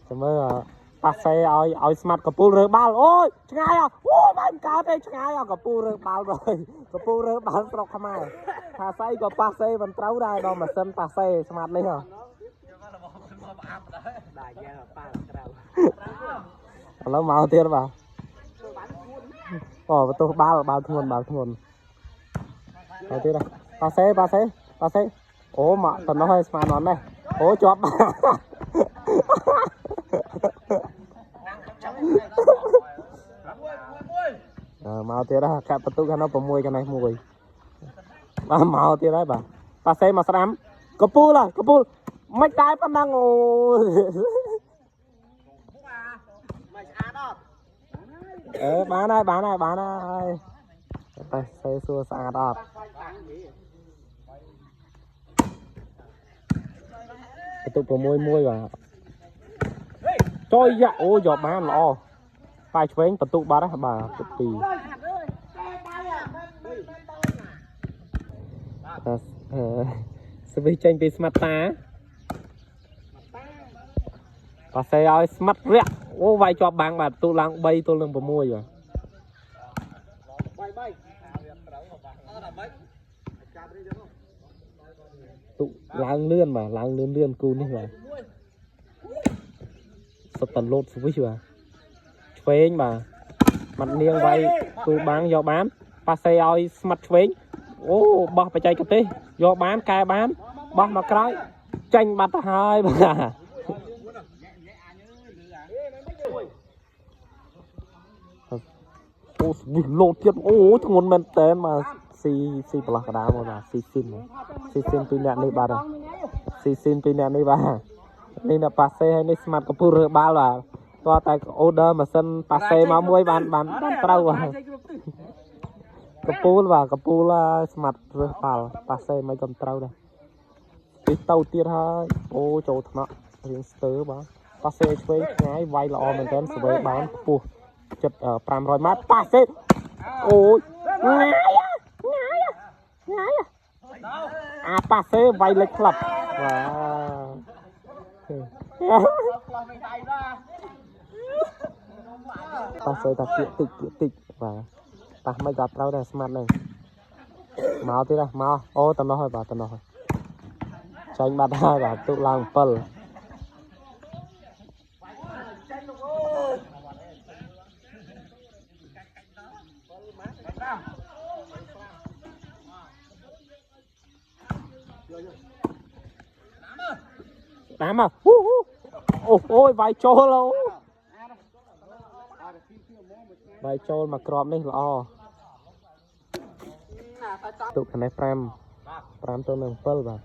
ចាំមើលប៉ាសេឲ្យស្មាត់កពូលរើបាល់អូយឆ្ងាយអូមិនកើតទេឆ្ងាយកពូលរើបាល់ទៅកពូលរើបាល់ស្រុកខ្មែរថាស្អីក៏ប៉ាសេមិនត្រូវដែរដល់ម៉ាស៊ីនប៉ាសេស្មាត់នេះហ៎ឥឡូវមកទៀតបាទអូបន្ទោះបាល់ធ្ងន់ទៅទៀតប៉ាសេអូមកតំណោះឲ្យស្មានអត់នេះអូជាប់មកទៀតហ่ะកាត់បន្ទុកខាងនោះ6ខាងនេះ1បាទមកទៀតហើយបាទប៉ាសេមកស្ដាំកពូលមិនដែរប៉ុណ្ណឹងអូបានហើយប៉ាសេសួរស្អាតអត់បន្ទុក6-1បាទចុយយ៉ាអូយកបានល្អប៉ាឆ្វេងបន្ទុកបាត់ហ៎បាទបន្ទុក2ស្វីចេញពីស្មាត់តាប៉ាសេឲ្យស្មាត់រាក់អូវាយជាប់បាំងបាទបន្ទុកឡើង3ទល់នឹង6បាទទុកឡើងលឿនបាទឡើងលឿនគូនេះបាទសុទ្ធតែលោតស្វីបាទឆ្វេងបាទមាត់នាងវាយគូបាំងយកបានប៉ាសេឲ្យស្មាត់ឆ្វេងអូបោះបច្ចេកទេសយកបានកែបានបោះមកក្រោយចាញ់បាត់ទៅហើយបាទអូស្វីលោតទៀតអូធ្ងន់មែនតើមកស៊ីប្រឡោះកដាមកបាទស៊ីស៊ីនពីអ្នកនេះបាទស៊ីស៊ីនពីអ្នកនេះបាទនេះនៅប៉ាសេហើយនេះស្មាត់កពូលរើបាល់បាទតោះតែអូដឺម៉ាស៊ីនប៉ាសេមកមួយបានត្រូវបាទកពូលស្មាត់រើបាល់ប៉ាសេមិនកំត្រូវដែរពីទៅទៀតហើយអូចូលថ្នាក់រៀងស្ទើបាទប៉ាសេឆ្វេងឆ្ងាយវាយល្អមែនទែនស្វែងបានខ្ពស់ចិត្ត500ម៉ែត្រប៉ាសេអូយងាយអាប៉ាសេវាយលេចផ្លាប់បាទប៉ាសេតាគៀកតិចបាទប៉ះមិនក៏ត្រូវដែរស្មាត់ហ្នឹងមកទៀតមកអូតំណោះហើយបាទតំណោះហើយចាញ់បាត់ហើយបាទទុកឡើង7តាមមកអូយវាយចូលវាយចូលមកក្របនេះល្អទុកខាងនេះ5ទល់នឹង7បាទ